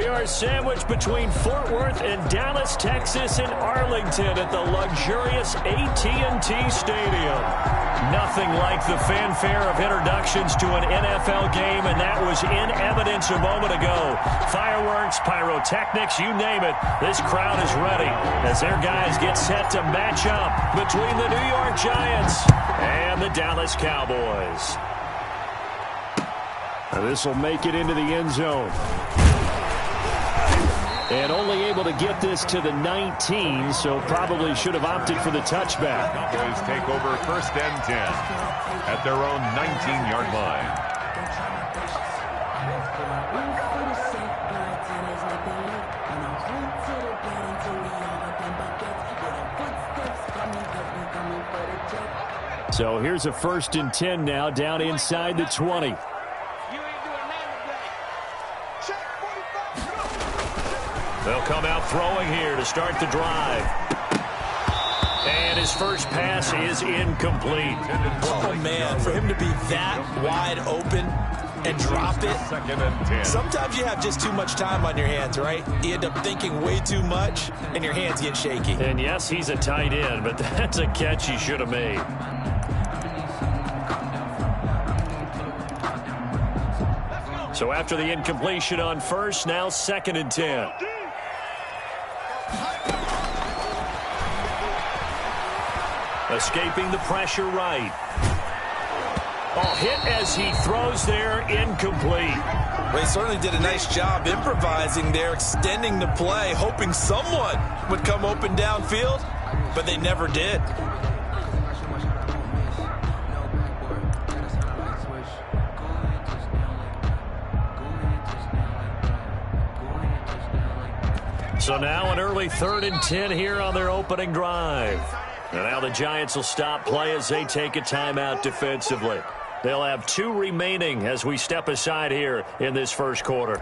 We are sandwiched between Fort Worth and Dallas, Texas, and Arlington at the luxurious AT&T Stadium. Nothing like the fanfare of introductions to an NFL game, and that was in evidence a moment ago. Fireworks, pyrotechnics, you name it. This crowd is ready as their guys get set to match up between the New York Giants and the Dallas Cowboys. This will make it into the end zone. And only able to get this to the 19, so probably should have opted for the touchback. Cowboys take over 1st and 10 at their own 19-yard line. So here's a 1st and 10 now, down inside the 20. They'll come out throwing here to start the drive. And his first pass is incomplete. Oh, man, for him to be that wide open and drop it. 2nd and 10. Sometimes you have just too much time on your hands, right? You end up thinking way too much, and your hands get shaky. And yes, he's a tight end, but that's a catch he should have made. So after the incompletion on first, now 2nd and 10. Escaping the pressure right. Oh, hit as he throws there, incomplete. They certainly did a nice job improvising there, extending the play, hoping someone would come open downfield, but they never did. So now an early 3rd and 10 here on their opening drive. And now the Giants will stop play as they take a timeout defensively. They'll have 2 remaining as we step aside here in this first quarter.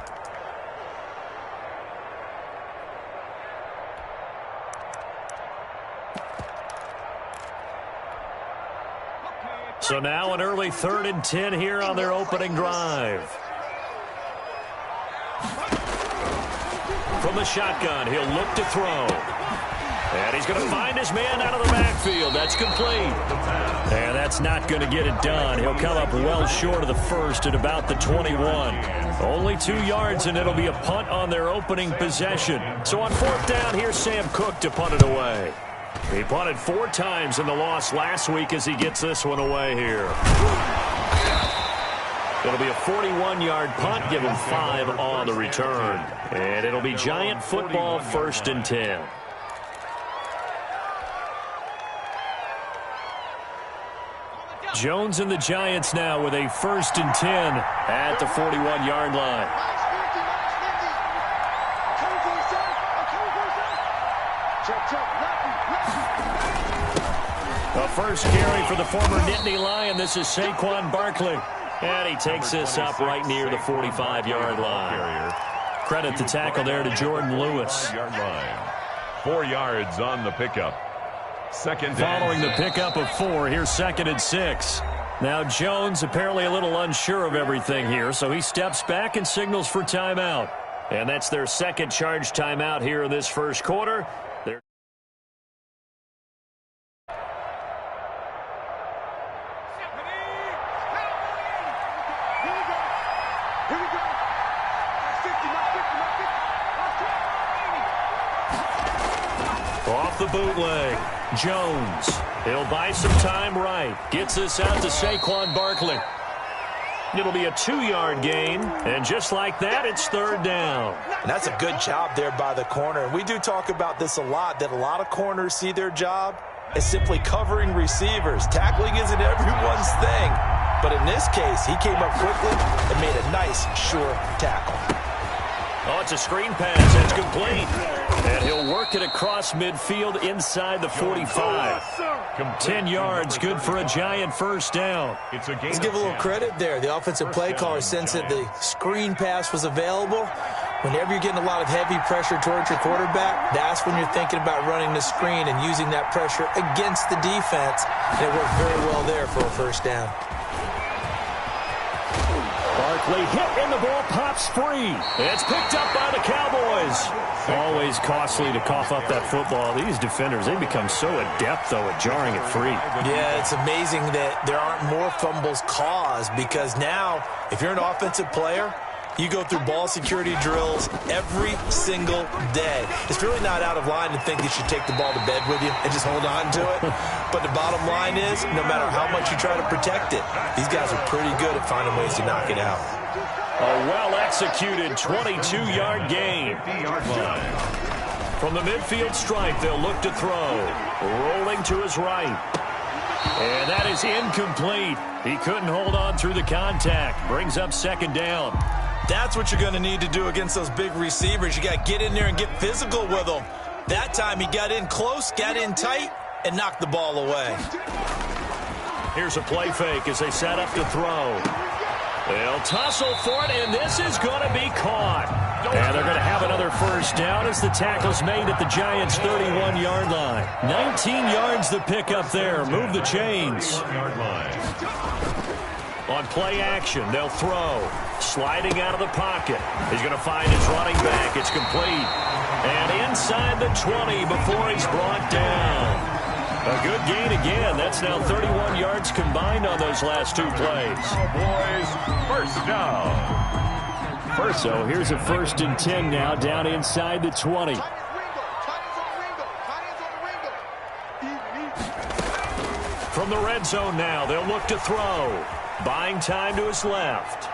So now an early 3rd and 10 here on their opening drive. From the shotgun, he'll look to throw. And he's going to find his man out of the backfield. That's complete. And that's not going to get it done. He'll come up well short of the first at about the 21. Only 2 yards, and it'll be a punt on their opening possession. So on 4th down, here's Sam Cook to punt it away. He punted 4 times in the loss last week as he gets this one away here. It'll be a 41-yard punt, give him 5 on the return. And it'll be Giant football, 1st and 10. Jones and the Giants now with a 1st and 10 at the 41-yard line. A first carry for the former Nittany Lion. This is Saquon Barkley. And he takes this up right near the 45-yard line. Credit the tackle there to Jordan Lewis. 4 yards on the pickup. 2nd Following the pickup of 4, here's 2nd and 6. Now Jones apparently a little unsure of everything here, so he steps back and signals for timeout. And that's their 2nd charge timeout here in this first quarter. Off the bootleg, Jones. He'll buy some time right. Gets this out to Saquon Barkley. It'll be a 2-yard gain, and just like that, it's 3rd down. And that's a good job there by the corner. And we do talk about this a lot, that a lot of corners see their job as simply covering receivers. Tackling isn't everyone's thing. But in this case, he came up quickly and made a nice, sure tackle. Oh, it's a screen pass. It's complete. And he'll work it across midfield inside the 45. 10 yards, good for a Giant 1st down. Let's give a little credit there. The offensive play caller sensed that the screen pass was available. Whenever you're getting a lot of heavy pressure towards your quarterback, that's when you're thinking about running the screen and using that pressure against the defense. And it worked very well there for a 1st down. Quickly hit, and the ball pops free. It's picked up by the Cowboys. Always costly to cough up that football. These defenders, they become so adept, though, at jarring it free. Yeah, it's amazing that there aren't more fumbles caused, because now, if you're an offensive player, you go through ball security drills every single day. It's really not out of line to think you should take the ball to bed with you and just hold on to it. But the bottom line is, no matter how much you try to protect it, these guys are pretty good at finding ways to knock it out. A well-executed 22-yard gain. From the midfield stripe, they'll look to throw. Rolling to his right. And that is incomplete. He couldn't hold on through the contact. Brings up second down. That's what you're going to need to do against those big receivers. You got to get in there and get physical with them. That time he got in close, got in tight, and knocked the ball away. Here's a play fake as they set up to throw. They'll tussle for it, and this is going to be caught. And they're going to have another first down as the tackle's made at the Giants' 31-yard line. 19 yards to pick up there. Move the chains. On play action, they'll throw. Sliding out of the pocket. He's going to find his running back. It's complete. And inside the 20 before he's brought down. A good gain again. That's now 31 yards combined on those last two plays. Cowboys, first down. So here's a 1st and 10 now, down inside the 20. From the red zone now, they'll look to throw. Buying time to his left.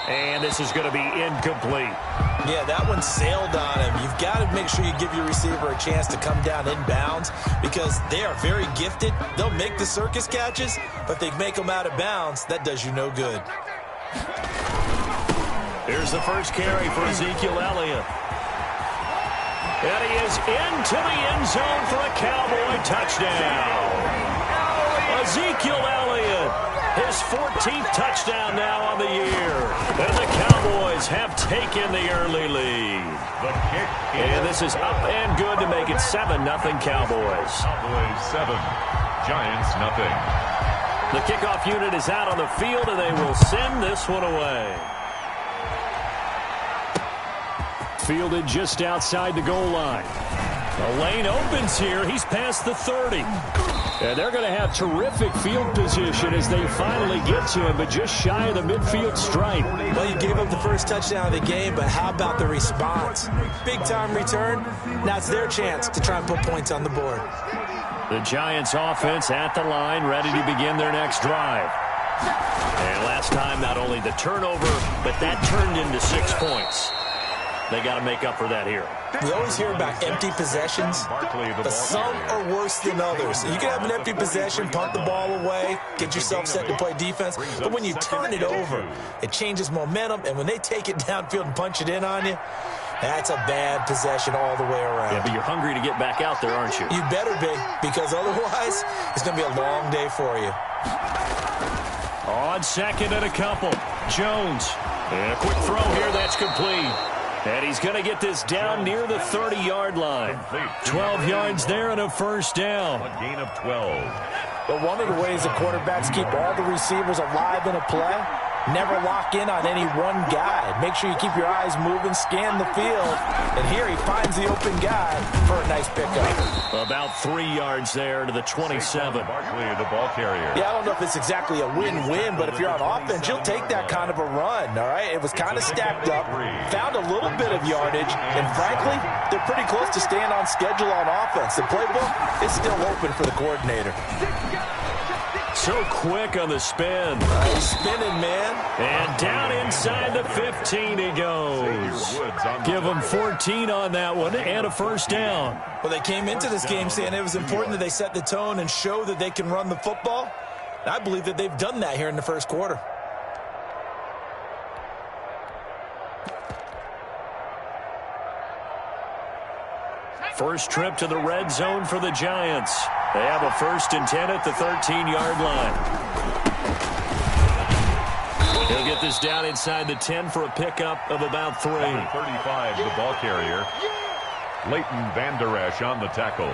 And this is going to be incomplete. Yeah, that one sailed on him. You've got to make sure you give your receiver a chance to come down inbounds, because they are very gifted. They'll make the circus catches, but if they make them out of bounds, that does you no good. Here's the first carry for Ezekiel Elliott. And he is into the end zone for a Cowboy touchdown. Ezekiel Elliott, his 14th touchdown now on the year. And the Cowboys have taken the early lead. And this is up and good to make it 7-0 Cowboys. Cowboys 7, Giants nothing. The kickoff unit is out on the field, and they will send this one away. Fielded just outside the goal line. The lane opens here. He's past the 30. And they're going to have terrific field position as they finally get to him, but just shy of the midfield stripe. Well, you gave up the first touchdown of the game, but how about the response? Big-time return. Now it's their chance to try and put points on the board. The Giants offense at the line, ready to begin their next drive. And last time, not only the turnover, but that turned into 6 points. They got to make up for that here. We always hear about empty possessions, but some are worse than others. You can have an empty possession, punt the ball away, get yourself set to play defense, but when you turn it over, it changes momentum, and when they take it downfield and punch it in on you, that's a bad possession all the way around. Yeah, but you're hungry to get back out there, aren't you? You better be, because otherwise, it's going to be a long day for you. On second and a couple, Jones. And a quick throw here, that's complete. And he's going to get this down near the 30-yard line. 12 yards there and a first down. A gain of 12. But one of the ways the quarterbacks keep all the receivers alive in a play, never lock in on any one guy. Make sure you keep your eyes moving, scan the field. And here he finds the open guy for a nice pickup. About 3 yards there to the 27. Barkley, the ball carrier. Yeah, I don't know if it's exactly a win-win, but if you're on offense, you'll take that kind of a run, all right? It was kind of stacked up, found a little bit of yardage, and frankly, they're pretty close to staying on schedule on offense. The playbook is still open for the coordinator. So quick on the spin. He's spinning, man. And down inside the 15 he goes. Give him 14 on that one and a first down. Well, they came into this game saying it was important that they set the tone and show that they can run the football. And I believe that they've done that here in the first quarter. First trip to the red zone for the Giants. They have a 1st and 10 at the 13-yard line. He'll get this down inside the 10 for a pickup of about 3. 35, the ball carrier. Leighton Vander Esch on the tackle.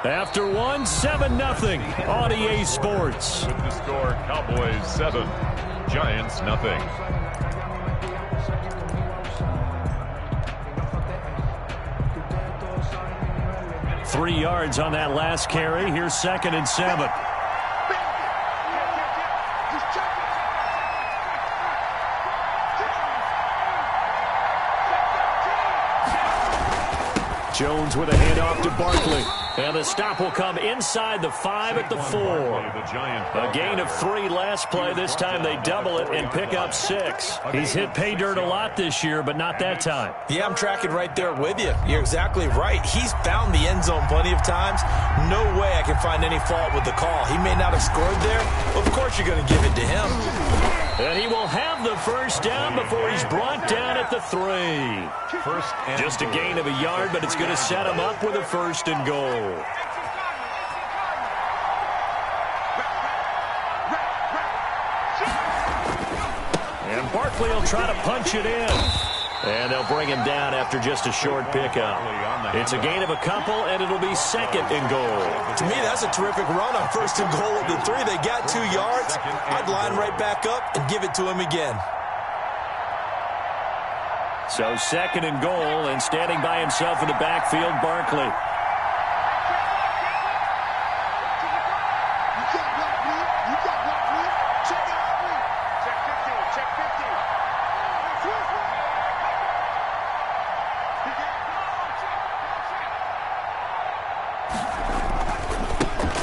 After one, 7-0 on EA Sports. With the score, Cowboys 7, Giants nothing. 3 yards on that last carry. Here's 2nd and 7. Jones with a handoff to Barkley. And the stop will come inside the 5 at the 4. A gain of 3 last play. This time they double it and pick up 6. He's hit pay dirt a lot this year, but not that time. Yeah, I'm tracking right there with you. You're exactly right. He's found the end zone plenty of times. No way I can find any fault with the call. He may not have scored there, but of course you're going to give it to him. And he will have the first down before he's brought down at the 3. Just a gain of a yard, but it's going to set him up with a 1st and goal. And Barkley will try to punch it in. And they'll bring him down after just a short pickup. It's a gain of a couple, and it'll be 2nd and goal. To me, that's a terrific run on 1st and goal at the 3. They got 2 yards. I'd line right back up and give it to him again. So 2nd and goal, and standing by himself in the backfield, Barkley.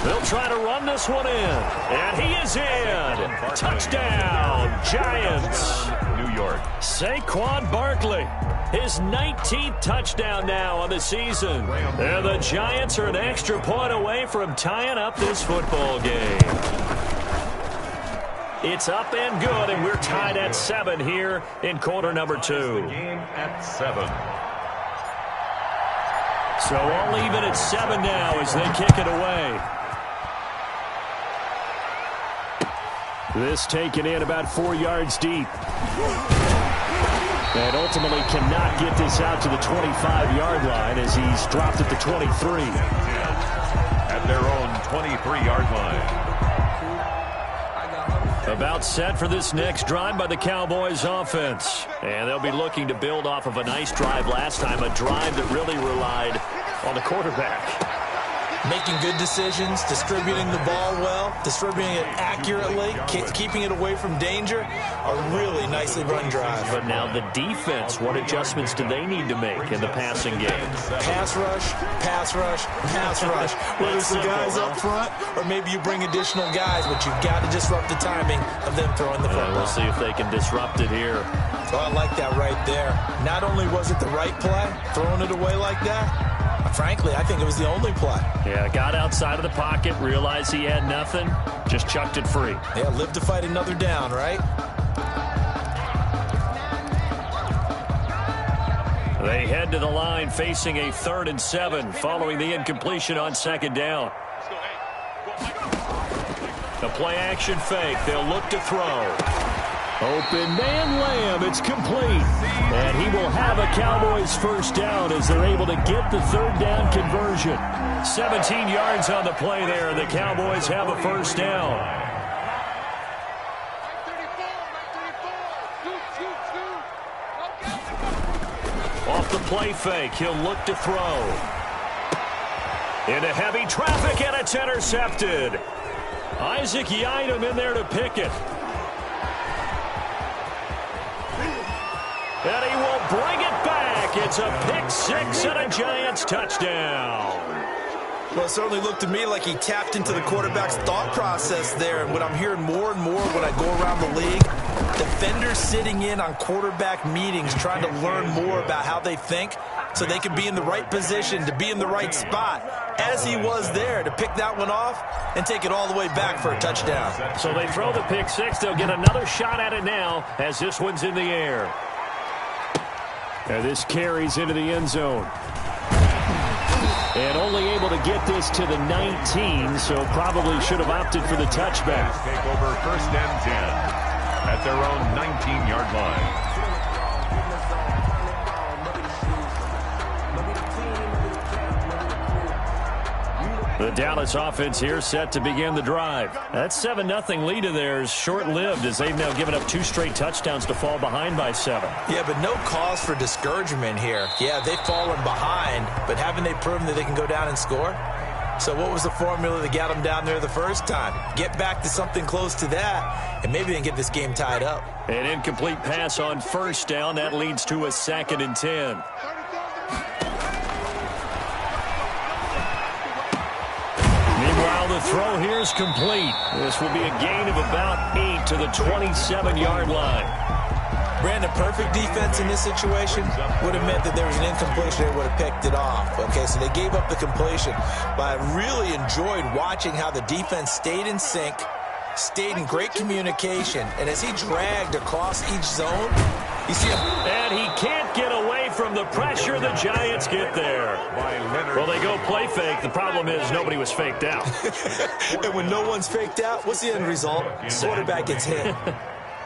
They'll try to run this one in, and he is in. Touchdown, Giants. New York. Saquon Barkley, his 19th touchdown now on the season. And the Giants are an extra point away from tying up this football game. It's up and good, and we're tied at 7 here in quarter number 2. Game at 7. So all even at 7 now as they kick it away. This taken in about 4 yards deep. And ultimately cannot get this out to the 25-yard line as he's dropped at the 23. At their own 23-yard line. About set for this next drive by the Cowboys offense. And they'll be looking to build off of a nice drive last time, a drive that really relied on the quarterback. Making good decisions, distributing the ball well, distributing it accurately, keeping it away from danger. A really nicely run drive. But now the defense, what adjustments do they need to make in the passing game? Pass rush, pass rush, pass rush. Whether it's the guys up front or maybe you bring additional guys, but you've got to disrupt the timing of them throwing the football. We'll see if they can disrupt it here. Oh, I like that right there. Not only was it the right play, throwing it away like that, frankly, I think it was the only play. Yeah, got outside of the pocket, realized he had nothing, just chucked it free. Yeah, live to fight another down, right? They head to the line facing a 3rd and 7 following the incompletion on 2nd down. The play action fake. They'll look to throw. Open man Lamb. It's complete. And he will have a Cowboys 1st down as they're able to get the 3rd down conversion. 17 yards on the play there. The Cowboys have a 1st down. Off the play fake, he'll look to throw. Into heavy traffic, and it's intercepted. Isaac Yiadom in there to pick it. And he will bring it back. It's a pick 6 and a Giants touchdown. Well, it certainly looked to me like he tapped into the quarterback's thought process there. And what I'm hearing more and more when I go around the league, defenders sitting in on quarterback meetings trying to learn more about how they think so they can be in the right position to be in the right spot, as he was there to pick that one off and take it all the way back for a touchdown. So they throw the pick 6. They'll get another shot at it now as this one's in the air. And this carries into the end zone. And only able to get this to the 19, so probably should have opted for the touchback. Take over 1st and 10 at their own 19-yard line. The Dallas offense here set to begin the drive. That 7-0 lead of theirs short-lived as they've now given up 2 straight touchdowns to fall behind by 7. Yeah, but no cause for discouragement here. Yeah, they've fallen behind, but haven't they proven that they can go down and score? So what was the formula that got them down there the first time? Get back to something close to that, and maybe they can get this game tied up. An incomplete pass on first down. That leads to a 2nd and 10. Meanwhile, the throw here is complete. This will be a gain of about 8 to the 27-yard line. Brandon, perfect defense in this situation would have meant that there was an incompletion. They would have picked it off. Okay, so they gave up the completion. But I really enjoyed watching how the defense stayed in sync, stayed in great communication, and as he dragged across each zone, you see him. And he can't get away from the pressure. The Giants get there. Well, they go play fake. The problem is nobody was faked out. And when no one's faked out, what's the end result? Quarterback gets hit.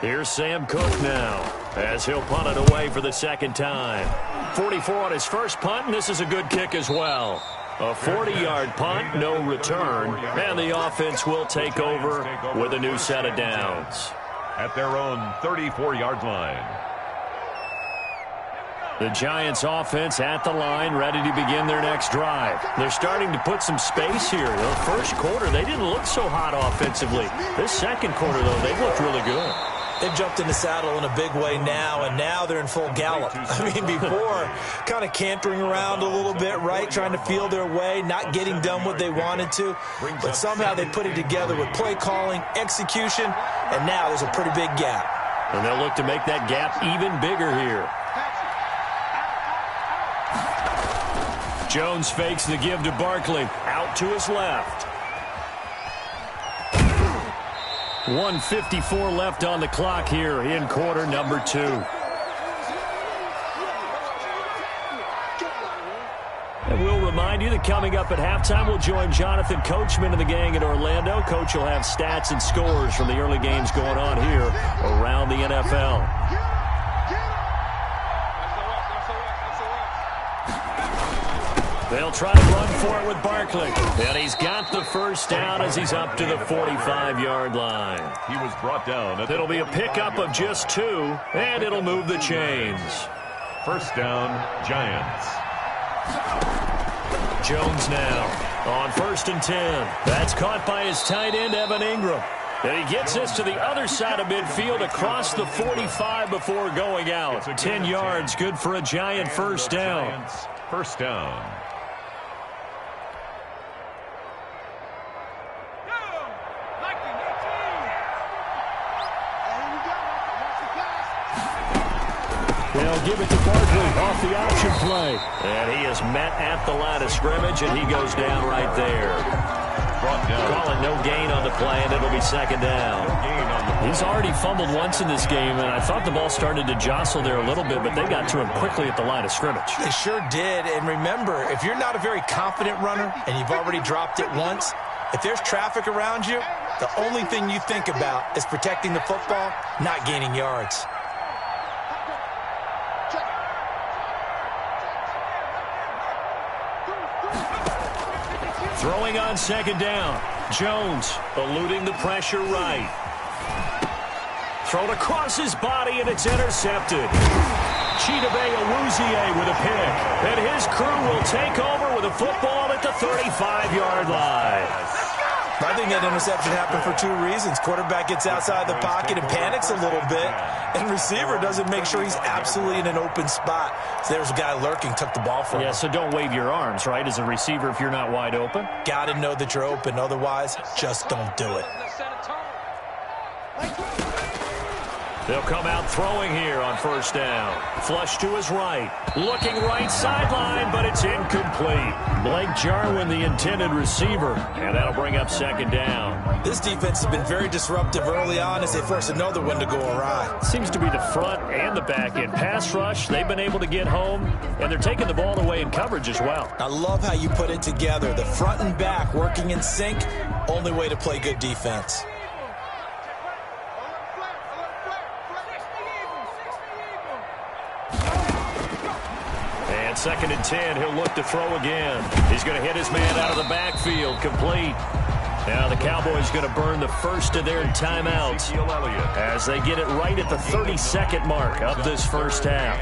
Here's Sam Cook now as he'll punt it away for the 2nd time. 44 on his first punt, and this is a good kick as well. A 40-yard punt, no return, and the offense will take over with a new set of downs. At their own 34-yard line. The Giants offense at the line, ready to begin their next drive. They're starting to put some space here. The first quarter, they didn't look so hot offensively. This second quarter, though, they've looked really good. They've jumped in the saddle in a big way now, and now they're in full gallop. I mean, before, kind of cantering around a little bit, right, trying to feel their way, not getting done what they wanted to. But somehow they put it together with play calling, execution, and now there's a pretty big gap. And they'll look to make that gap even bigger here. Jones fakes the give to Barkley. Out to his left. 1:54 left on the clock here in quarter number 2. And we'll remind you that coming up at halftime, we'll join Jonathan Coachman and the gang in Orlando. Coach will have stats and scores from the early games going on here around the NFL. They'll try to run for it with Barkley. And he's got the first down as he's up to the 45-yard line. He was brought down. It'll be a pickup of just 2, and it'll move the chains. First down, Giants. Jones now on 1st and 10. That's caught by his tight end, Evan Ingram. And he gets this to the other side of midfield across the 45 before going out. 10 yards, good for a Giant first down. First down. They'll give it to Barkley off the option play. And he is met at the line of scrimmage, and he goes down right there. Brought down. Calling no gain on the play, and it'll be 2nd down. He's already fumbled once in this game, and I thought the ball started to jostle there a little bit, but they got to him quickly at the line of scrimmage. They sure did. And remember, if you're not a very confident runner and you've already dropped it once, if there's traffic around you, the only thing you think about is protecting the football, not gaining yards. Throwing on 2nd down. Jones eluding the pressure right. Thrown across his body, and it's intercepted. Chidobe Awuzie with a pick. And his crew will take over with a football at the 35-yard line. I think that interception happened for 2 reasons. Quarterback gets outside the pocket and panics a little bit, and receiver doesn't make sure he's absolutely in an open spot. So there's a guy lurking, took the ball from him. Yeah, so don't wave your arms, right, as a receiver if you're not wide open. Got to know that you're open. Otherwise, just don't do it. They'll come out throwing here on 1st down. Flush to his right. Looking right sideline, but it's incomplete. Blake Jarwin, the intended receiver, and that'll bring up 2nd down. This defense has been very disruptive early on as they force another one to go awry. Seems to be the front and the back end. Pass rush, they've been able to get home, and they're taking the ball away in coverage as well. I love how you put it together. The front and back working in sync, only way to play good defense. 2nd and 10. He'll look to throw again. He's going to hit his man out of the backfield. Complete. Now the Cowboys going to burn the first of their timeouts as they get it right at the 32nd mark of this first half.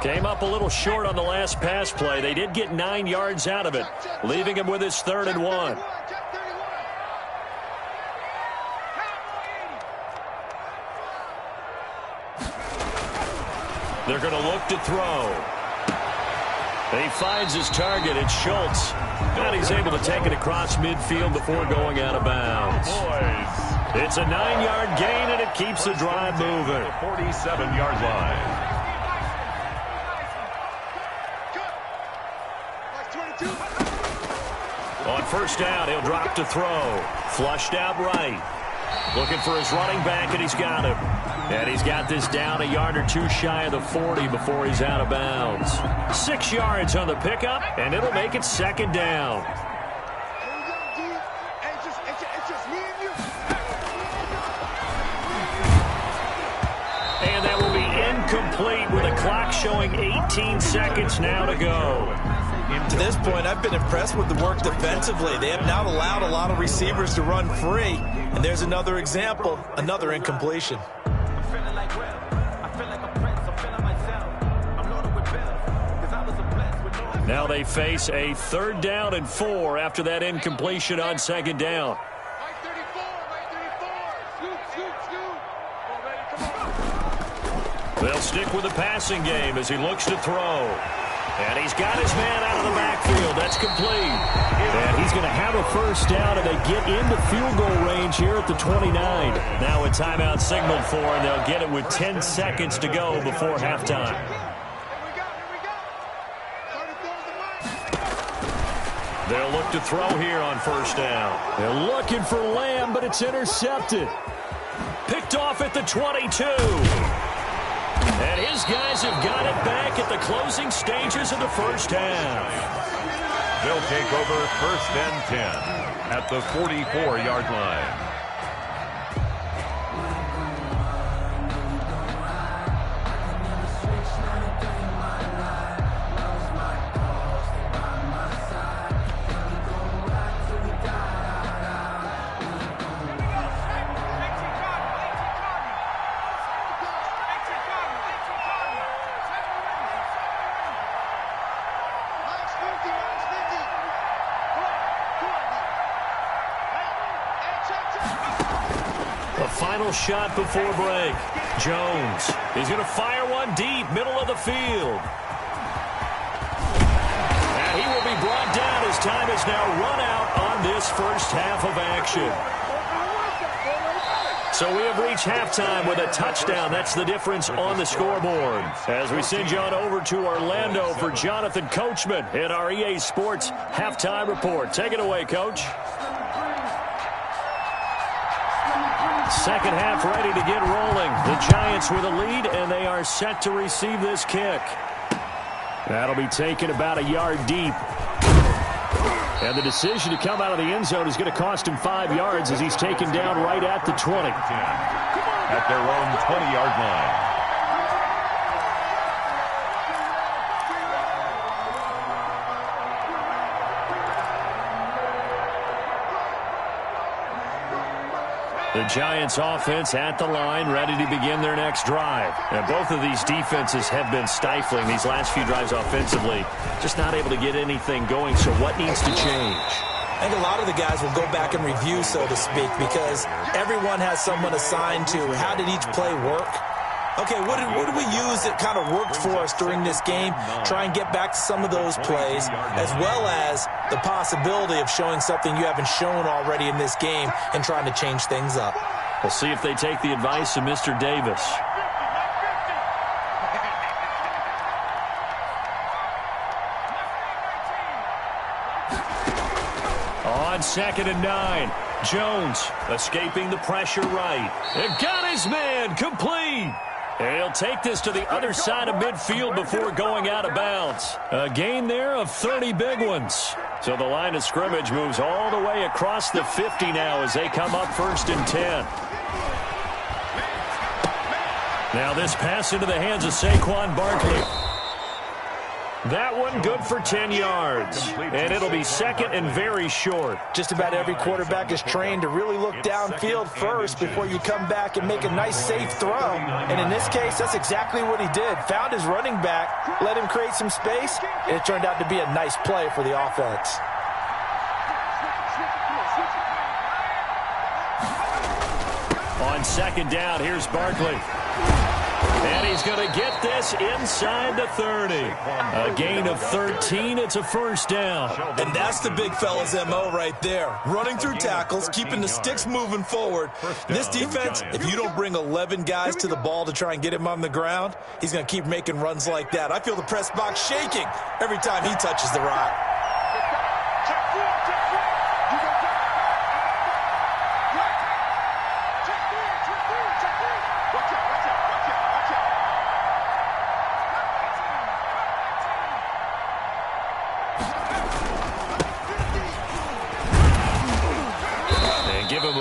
Came up a little short on the last pass play. They did get 9 yards out of it, leaving him with his 3rd and 1. They're going to look to throw. He finds his target. It's Schultz. And he's able to take it across midfield before going out of bounds. It's a 9-yard gain, and it keeps the drive moving. 47-yard line. On first down, he'll drop to throw. Flushed out right. Looking for his running back, and he's got him. And he's got this down a yard or two shy of the 40 before he's out of bounds. 6 yards on the pickup, and it'll make it 2nd down. And that will be incomplete with a clock showing 18 seconds now to go. To this point, I've been impressed with the work defensively. They have not allowed a lot of receivers to run free. And there's another example, another incompletion. Now they face a 3rd down and 4 after that incompletion on 2nd down. They'll stick with the passing game as he looks to throw. And he's got his man out of the backfield. That's complete. And he's going to have a first down, and they get into field goal range here at the 29. Now a timeout signaled for, and they'll get it with 10 seconds to go before halftime. They'll look to throw here on first down. They're looking for Lamb, but it's intercepted. Picked off at the 22. And his guys have got it back at the closing stages of the first half. They'll take over 1st and 10 at the 44-yard line. Final shot before break. Jones. He's going to fire one deep, middle of the field. And he will be brought down as time has now run out on this first half of action. So we have reached halftime with a touchdown. That's the difference on the scoreboard. As we send you on over to Orlando for Jonathan Coachman in our EA Sports Halftime Report. Take it away, Coach. Second half ready to get rolling. The Giants with a lead, and they are set to receive this kick. That'll be taken about a yard deep. And the decision to come out of the end zone is going to cost him 5 yards as he's taken down right at the 20. At their own 20-yard line. The Giants offense at the line, ready to begin their next drive. And both of these defenses have been stifling these last few drives offensively. Just not able to get anything going, so what needs to change? I think a lot of the guys will go back and review, so to speak, because everyone has someone assigned to how did each play work. Okay, what did we use that kind of worked for us during this game? Try and get back to some of those plays, as well as the possibility of showing something you haven't shown already in this game and trying to change things up. We'll see if they take the advice of Mr. Davis. On 2nd and 9, Jones escaping the pressure right. And got his man complete. And he'll take this to the other side of midfield before going out of bounds. A gain there of 30 big ones. So the line of scrimmage moves all the way across the 50 now as they come up 1st and 10. Now this pass into the hands of Saquon Barkley. That one good for 10 yards. And it'll be 2nd and very short. Just about every quarterback is trained to really look downfield first before you come back and make a nice, safe throw. And in this case, that's exactly what he did. Found his running back, let him create some space, and it turned out to be a nice play for the offense. On 2nd down, here's Barkley. And he's going to get this inside the 30. A gain of 13. It's a 1st down. And that's the big fella's MO right there. Running through tackles, keeping the sticks moving forward. This defense, if you don't bring 11 guys to the ball to try and get him on the ground, he's going to keep making runs like that. I feel the press box shaking every time he touches the rock.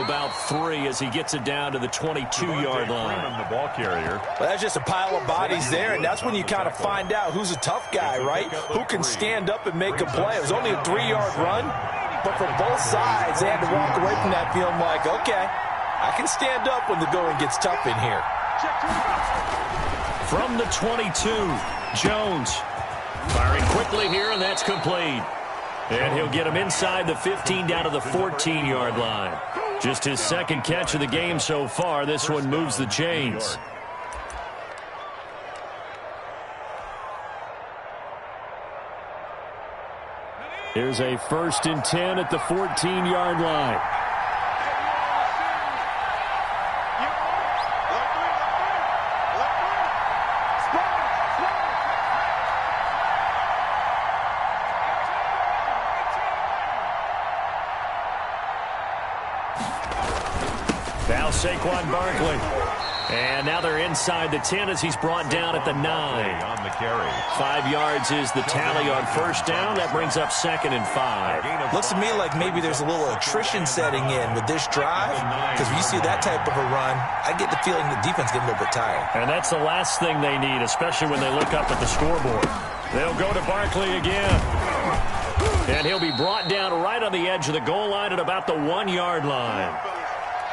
About 3 as he gets it down to the 22-yard line. The ball carrier. Well, that's just a pile of bodies there, and that's when you kind of find out who's a tough guy, right? Who can stand up and make a play. It was only a 3-yard run, but for both sides, they had to walk away from that feeling like, okay, I can stand up when the going gets tough in here. From the 22, Jones firing quickly here, and that's complete. And he'll get him inside the 15 down to the 14-yard line. Just his 2nd catch of the game so far. This one moves the chains. Here's a 1st and 10 at the 14-yard line. Now Saquon Barkley. And now they're inside the 10 as he's brought down at the 9. On the carry. 5 yards is the tally on 1st down. That brings up 2nd and 5. Looks to me like maybe there's a little attrition setting in with this drive, because when you see that type of a run, I get the feeling the defense getting a little bit tired. And that's the last thing they need, especially when they look up at the scoreboard. They'll go to Barkley again. And he'll be brought down right on the edge of the goal line at about the 1-yard line.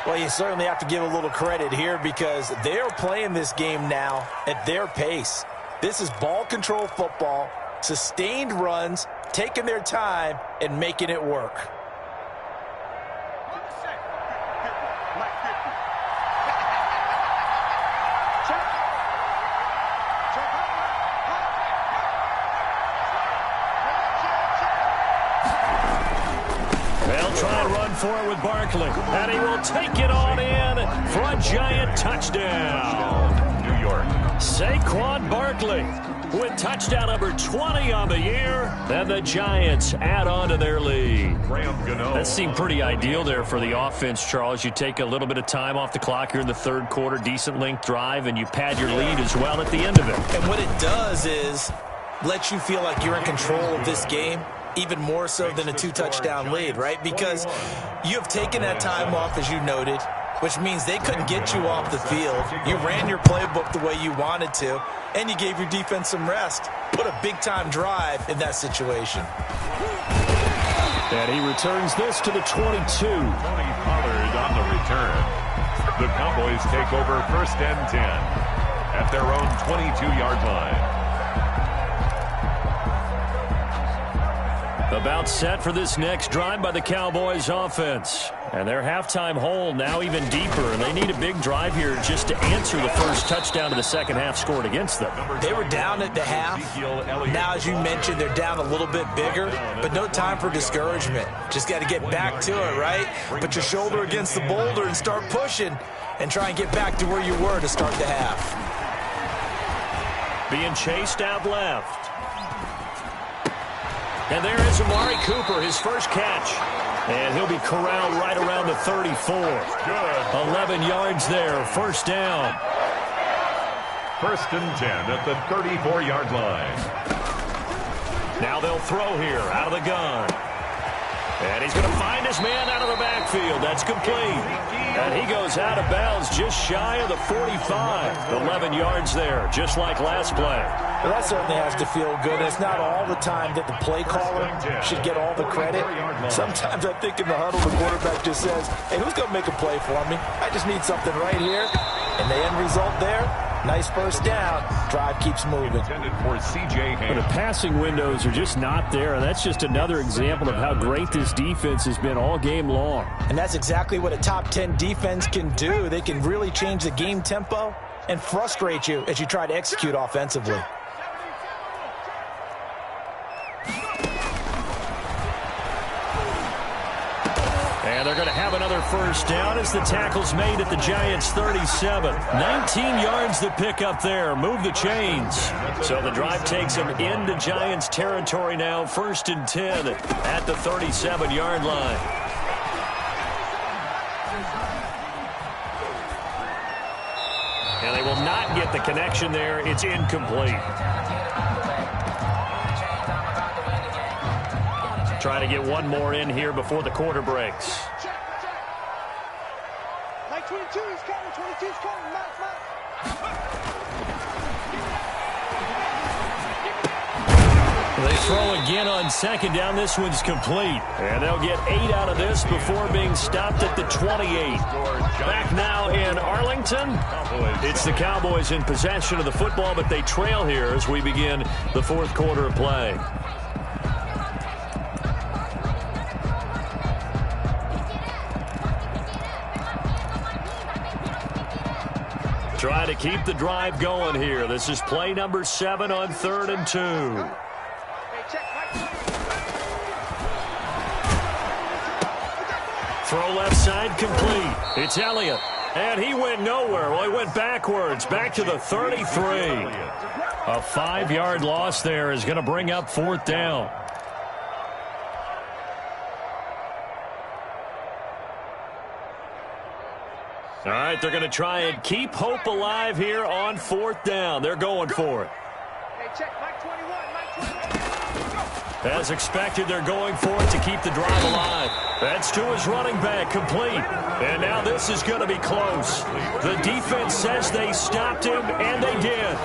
Well, you certainly have to give a little credit here because they're playing this game now at their pace. This is ball control football, sustained runs, taking their time, and making it work. They'll try and run for it with Barkley. And he will take it on in for a giant touchdown. New York. Saquon Barkley with touchdown number 20 on the year. And the Giants add on to their lead. That seemed pretty ideal there for the offense, Charles. You take a little bit of time off the clock here in the 3rd quarter, decent length drive, and you pad your lead as well at the end of it. And what it does is let you feel like you're in control of this game, even more so than a 2-touchdown lead, right? Because you have taken that time off, as you noted, which means they couldn't get you off the field. You ran your playbook the way you wanted to, and you gave your defense some rest. Put a big-time drive in that situation. And he returns this to the 22. Tony Pollard on the return. The Cowboys take over 1st and 10 at their own 22-yard line. About set for this next drive by the Cowboys offense. And their halftime hole now even deeper. And they need a big drive here just to answer the first touchdown of the second half scored against them. They were down at the half. Now, as you mentioned, they're down a little bit bigger. But no time for discouragement. Just got to get back to it, right? Put your shoulder against the boulder and start pushing. And try and get back to where you were to start the half. Being chased out left. And there is Amari Cooper, his first catch. And he'll be corralled right around the 34. Good. 11 yards there, 1st down. 1st and 10 at the 34-yard line. Now they'll throw here out of the gun. And he's going to find his man out of the backfield. That's complete. And he goes out of bounds just shy of the 45. 11 yards there, just like last play. Well, that certainly has to feel good. It's not all the time that the play caller should get all the credit. Sometimes I think in the huddle, the quarterback just says, hey, who's going to make a play for me? I just need something right here. And the end result there, nice first down. Drive keeps moving. For C.J. But the passing windows are just not there, and that's just another example of how great this defense has been all game long. And that's exactly what a top 10 defense can do. They can really change the game tempo and frustrate you as you try to execute offensively. And they're going to have another first down as the tackle's made at the Giants' 37. 19 yards to pick up there. Move the chains. So the drive takes them into Giants territory now. 1st and 10 at the 37-yard line. And they will not get the connection there. It's incomplete. Trying to get one more in here before the quarter breaks. Mike 22 is coming. 22 is coming. Mike. They throw again on second down. This one's complete. And they'll get 8 out of this before being stopped at the 28. Back now in Arlington. It's the Cowboys in possession of the football, but they trail here as we begin the 4th quarter of play. Try to keep the drive going here. This is play number 7 on 3rd and 2. Throw left side complete. It's Elliott. And he went nowhere. Well, he went backwards. Back to the 33. A 5-yard loss there is going to bring up 4th down. All right, they're going to try and keep hope alive here on 4th down. They're going for it. Hey, check. Mike 21. Mike 21. As expected, they're going for it to keep the drive alive. That's to his running back, complete. And now this is going to be close. The defense says they stopped him, and they did.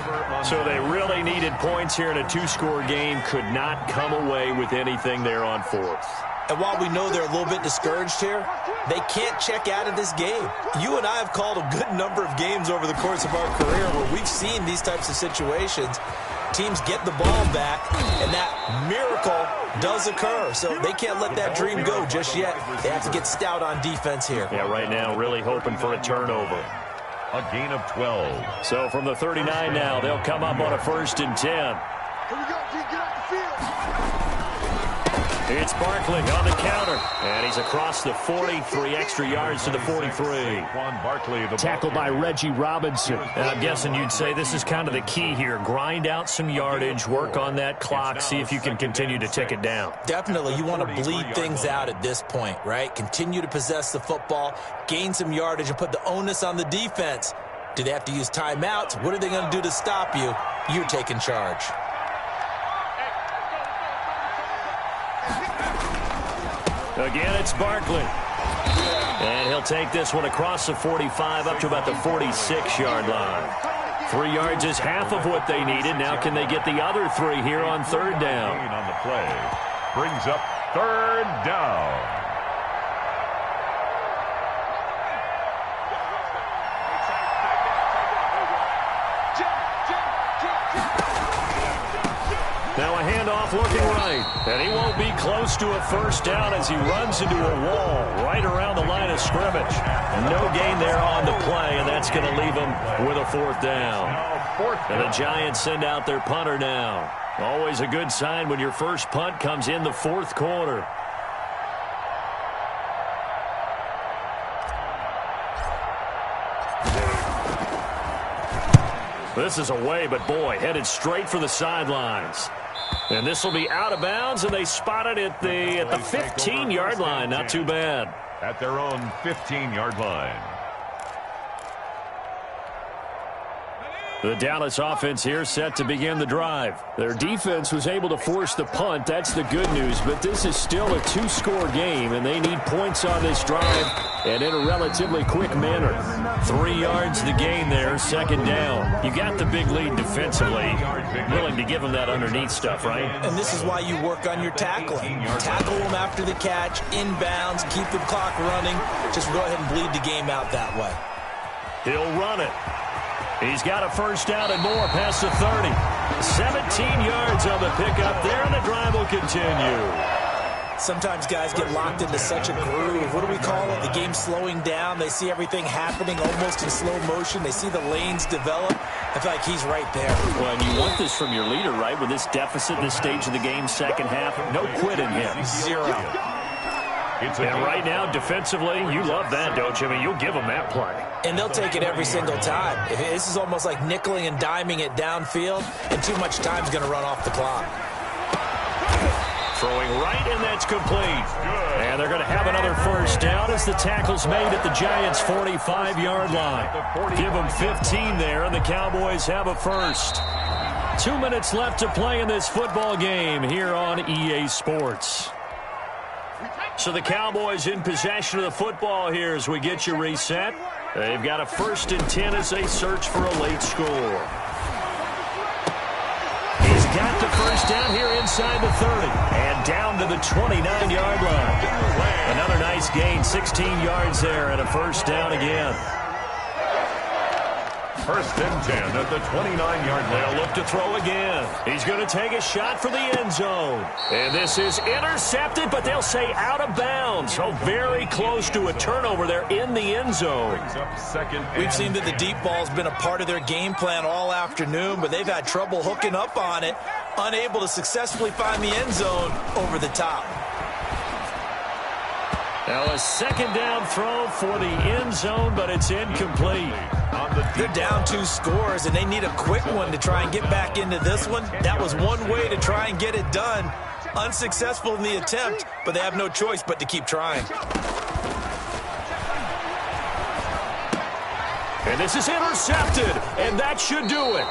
So they really needed points here in a 2-score game. Could not come away with anything there on 4th. And while we know they're a little bit discouraged here, they can't check out of this game. You and I have called a good number of games over the course of our career where we've seen these types of situations. Teams get the ball back, and that miracle does occur. So they can't let that dream go just yet. They have to get stout on defense here. Yeah, right now really hoping for a turnover. A gain of 12. So from the 39 now, they'll come up on a 1st and 10. Here we go, D. Get off the field. It's Barkley on the counter. And he's across the 40, 3 extra yards to the 43. Saquon Barkley, the Tackled by Reggie Robinson. And I'm guessing you'd say this is kind of the key here. Grind out some yardage, work on that clock, see if you can continue to tick it down. Definitely, you want to bleed things out at this point, right? Continue to possess the football, gain some yardage, and put the onus on the defense. Do they have to use timeouts? What are they going to do to stop you? You're taking charge. Again, it's Barkley. And he'll take this one across the 45 up to about the 46-yard line. 3 yards is half of what they needed. Now can they get the other 3 here on 3rd down? on the play brings up 3rd down. Now a handoff looking right. And he won't be close to a 1st down as he runs into a wall right around the line of scrimmage. No gain there on the play, and that's going to leave him with a 4th down. And the Giants send out their punter now. Always a good sign when your first punt comes in the 4th quarter. This is away, but boy, headed straight for the sidelines. And this will be out of bounds, and they spot it at the 15-yard line. Not too bad. At their own 15-yard line. The Dallas offense here set to begin the drive. Their defense was able to force the punt. That's the good news. But this is still a two-score game, and they need points on this drive and in a relatively quick manner. 3 yards the gain there, second down. You got the big lead defensively. Willing to give them that underneath stuff, right? And this is why you work on your tackling. Tackle them after the catch, inbounds, keep the clock running. Just go ahead and bleed the game out that way. He'll run it. He's got a first down and more past the 30. 17 yards on the pickup there, and the drive will continue. Sometimes guys get locked into such a groove. What do we call it? The game slowing down. They see everything happening almost in slow motion. They see the lanes develop. I feel like he's right there. Well, and you want this from your leader, right? With this deficit, this stage of the game, second half, no quit in him. Zero. And right now, defensively, you love that, don't you? I mean, you'll give them that play. And they'll take it every single time. This is almost like nickeling and diming it downfield, and too much time's going to run off the clock. Throwing right, and that's complete. And they're going to have another first down as the tackle's made at the Giants' 45-yard line. Give them 15 there, and the Cowboys have a first. 2 minutes left to play in this football game here on EA Sports. So the Cowboys in possession of the football here as we get you reset. They've got a 1st and 10 as they search for a late score. He's got the first down here inside the 30 and down to the 29-yard line. Another nice gain, 16 yards there, and a first down again. 1st and 10 at the 29-yard line. They'll look to throw again. He's going to take a shot for the end zone. And this is intercepted, but they'll say out of bounds. So very close to a turnover there in the end zone. We've seen that the deep ball's been a part of their game plan all afternoon, but they've had trouble hooking up on it, unable to successfully find the end zone over the top. Now a second down throw for the end zone, but it's incomplete. They're down 2 scores, and they need a quick one to try and get back into this one. That was one way to try and get it done. Unsuccessful in the attempt, but they have no choice but to keep trying. And this is intercepted, and that should do it.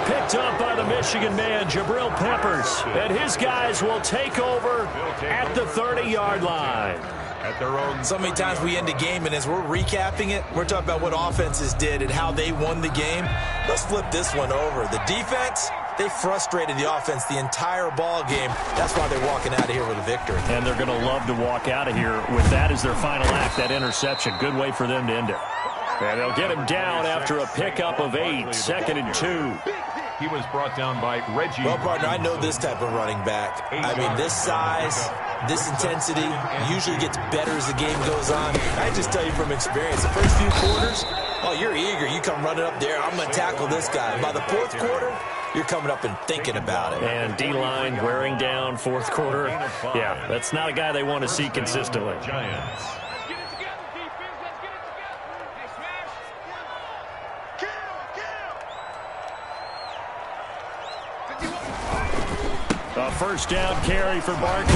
Picked up by the Michigan man, Jabril Peppers. And his guys will take over at the 30-yard line. At their own. So many times we end a game, and as we're recapping it, we're talking about what offenses did and how they won the game. Let's flip this one over. The defense, they frustrated the offense the entire ball game. That's why they're walking out of here with a victory. And they're going to love to walk out of here with that as their final act, that interception. Good way for them to end it. And they'll get him down after a pickup of 8, 2nd and 2. He was brought down by Reggie. Well, partner, I know this type of running back. I mean, this size, this intensity usually gets better as the game goes on. I just tell you from experience, the first few quarters, oh, you're eager. You come running up there. I'm going to tackle this guy. By the 4th quarter, you're coming up and thinking about it. And D-line wearing down 4th quarter. Yeah, that's not a guy they want to see consistently. Giants. A first down carry for Barkley.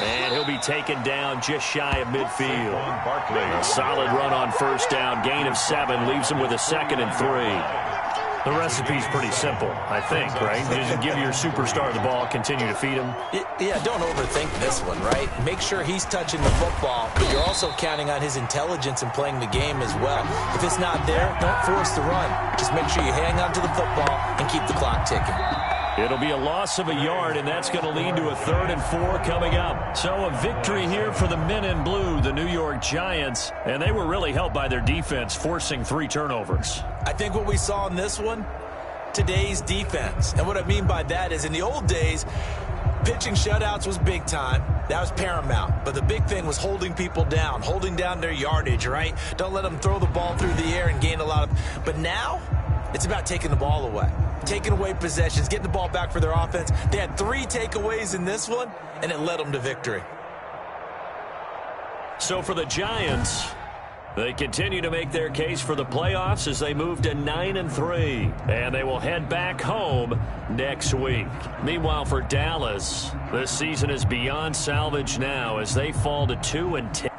And he'll be taken down just shy of midfield. A solid run on first down. Gain of 7 leaves him with a 2nd and 3. The recipe's pretty simple, I think, right? Just give your superstar the ball, continue to feed him. Yeah, don't overthink this one, right? Make sure he's touching the football, but you're also counting on his intelligence and playing the game as well. If it's not there, don't force the run. Just make sure you hang on to the football and keep the clock ticking. It'll be a loss of a yard, and that's going to lead to a 3rd and 4 coming up. So a victory here for the men in blue, the New York Giants, and they were really helped by their defense, forcing 3 turnovers. I think what we saw in this one, today's defense. And what I mean by that is in the old days, pitching shutouts was big time. That was paramount. But the big thing was holding people down, holding down their yardage, right? Don't let them throw the ball through the air and gain a lot of... But now, it's about taking the ball away. Taking away possessions, getting the ball back for their offense. They had 3 takeaways in this one, and it led them to victory. So for the Giants, they continue to make their case for the playoffs as they move to 9-3, and they will head back home next week. Meanwhile, for Dallas, this season is beyond salvage now as they fall to 2-10.